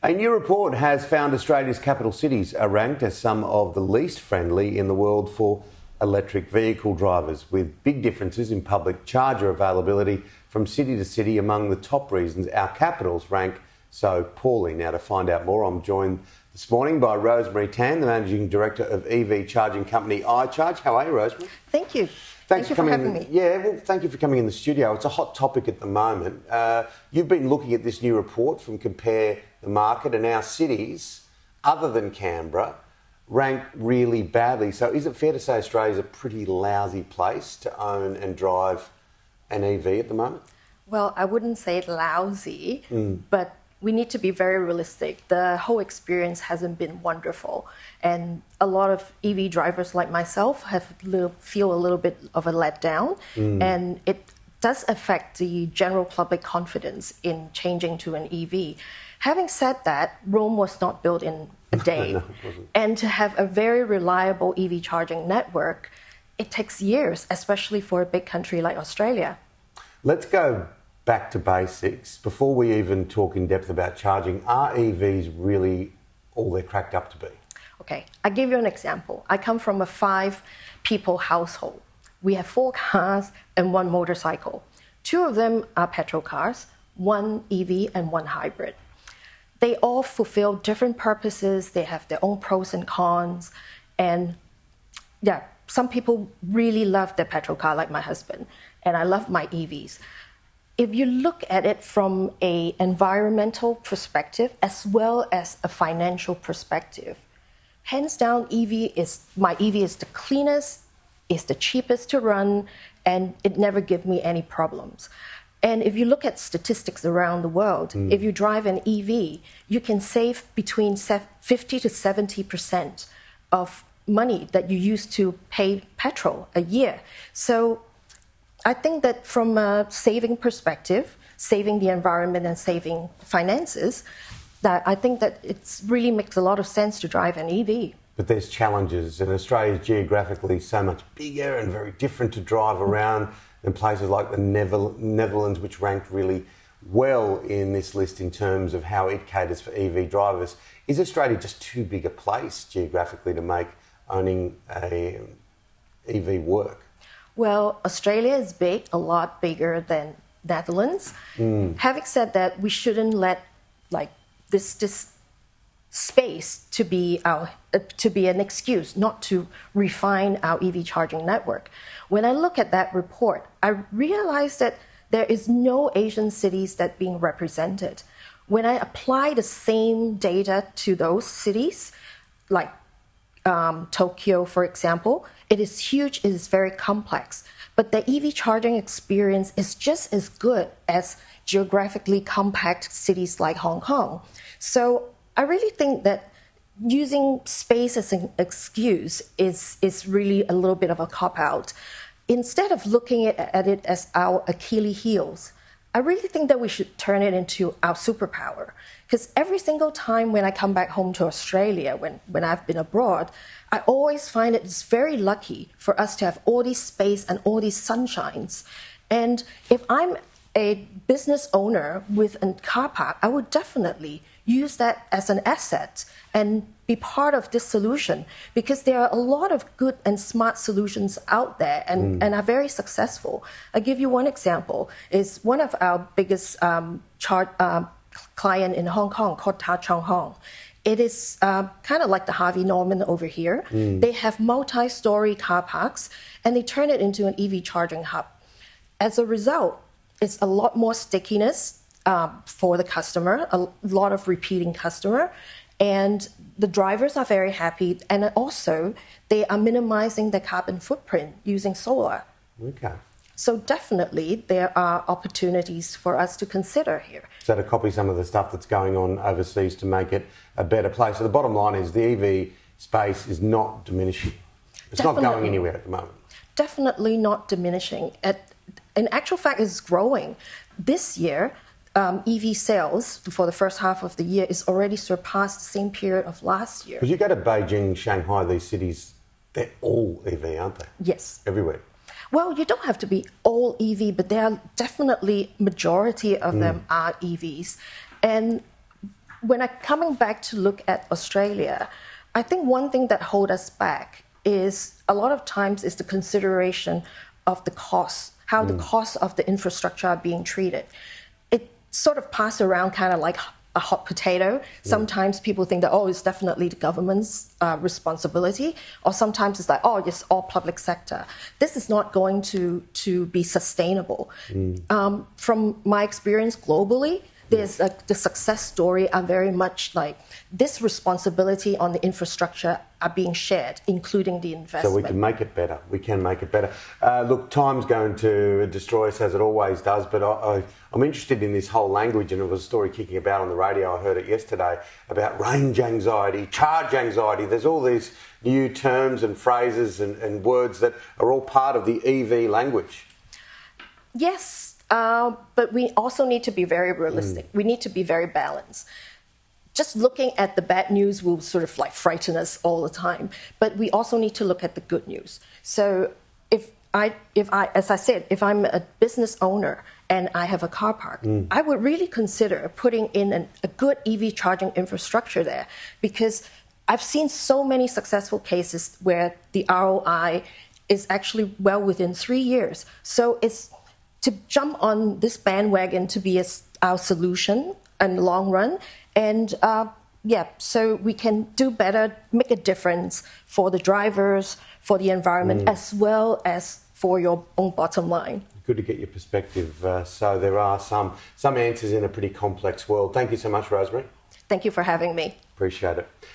A new report has found Australia's capital cities are ranked as some of the least friendly in the world for electric vehicle drivers, with big differences in public charger availability from city to city among the top reasons our capitals rank so poorly. Now, to find out more, I'm joined this morning by Rosemary Tan, the Managing Director of EV charging company iCharge. How are you, Rosemary? Thank you. Thanks for having me. Yeah, well, thank you for coming in the studio. It's a hot topic at the moment. You've been looking at this new report from Compare the Market, and our cities, other than Canberra, rank really badly. So is it fair to say Australia's a pretty lousy place to own and drive an EV at the moment? Well, I wouldn't say lousy, but we need to be very realistic. The whole experience hasn't been wonderful. And a lot of EV drivers like myself feel a little bit of a letdown. And it does affect the general public confidence in changing to an EV. Having said that, Rome was not built in a day. No, it wasn't. And to have a very reliable EV charging network, it takes years, especially for a big country like Australia. Let's go back to basics. Before we even talk in depth about charging, are EVs really all they're cracked up to be? Okay, I'll give you an example. I come from a 5-people household. We have 4 cars and 1 motorcycle. 2 of them are petrol cars, 1 EV and 1 hybrid. They all fulfill different purposes. They have their own pros and cons. And yeah, some people really love their petrol car, like my husband, and I love my EVs. If you look at it from an environmental perspective as well as a financial perspective, hands down, my EV is the cleanest, is the cheapest to run, and it never gives me any problems. And if you look at statistics around the world, if you drive an EV, you can save between 50 to 70% of money that you used to pay petrol a year. So I think that from a saving perspective, saving the environment and saving finances, that I think that it really makes a lot of sense to drive an EV. But there's challenges, and Australia is geographically so much bigger and very different to drive around than places like the Netherlands, which ranked really well in this list in terms of how it caters for EV drivers. Is Australia just too big a place geographically to make owning a EV work? Well, Australia is big, a lot bigger than Netherlands. Having said that, we shouldn't let this space to be an excuse not to refine our EV charging network. When I look at that report, I realize that there is no Asian cities that being represented. When I apply the same data to those cities, like Tokyo, for example, it is huge, it is very complex, but the EV charging experience is just as good as geographically compact cities like Hong Kong. So I really think that using space as an excuse is really a little bit of a cop-out. Instead of looking at it as our Achilles heels, I really think that we should turn it into our superpower. Because every single time when I come back home to Australia, when I've been abroad, I always find it's very lucky for us to have all this space and all these sunshines. And if I'm a business owner with a car park, I would definitely use that as an asset and be part of this solution, because there are a lot of good and smart solutions out there and are very successful. I'll give you one example. Is one of our biggest client in Hong Kong called Ta Chung Hong. It is kind of like the Harvey Norman over here. They have multi-story car parks, and they turn it into an EV charging hub. As a result, it's a lot more stickiness for the customer, a lot of repeating customer, and the drivers are very happy, and also they are minimizing the carbon footprint using solar. Okay. So definitely there are opportunities for us to consider here. So to copy some of the stuff that's going on overseas to make it a better place. So the bottom line is the EV space is not diminishing. It's not going anywhere at the moment. Definitely not diminishing. In actual fact, it's growing. This year, EV sales for the first half of the year is already surpassed the same period of last year. Because you go to Beijing, Shanghai, these cities, they're all EV, aren't they? Yes. Everywhere. Well, you don't have to be all EV, but there are definitely majority of them are EVs. And when I coming back to look at Australia, I think one thing that hold us back is a lot of times is the consideration of the cost, how the costs of the infrastructure are being treated. It sort of passed around kind of like a hot potato. Sometimes people think that, oh, it's definitely the government's responsibility, or sometimes it's like, oh, it's all public sector. This is not going to be sustainable. From my experience globally, there's the success story are very much like this responsibility on the infrastructure are being shared, including the investment. So we can make it better. We can make it better. Look, time's going to destroy us as it always does, but I'm interested in this whole language, and it was a story kicking about on the radio. I heard it yesterday about range anxiety, charge anxiety. There's all these new terms and phrases and words that are all part of the EV language. Yes. But we also need to be very realistic. We need to be very balanced. Just looking at the bad news will sort of like frighten us all the time. But we also need to look at the good news. So if I, as I said, if I'm a business owner and I have a car park, I would really consider putting in a good EV charging infrastructure there, because I've seen so many successful cases where the ROI is actually well within 3 years. So it's to jump on this bandwagon to be our solution in the long run. And so we can do better, make a difference for the drivers, for the environment, as well as for your own bottom line. Good to get your perspective. So there are some answers in a pretty complex world. Thank you so much, Rosemary. Thank you for having me. Appreciate it.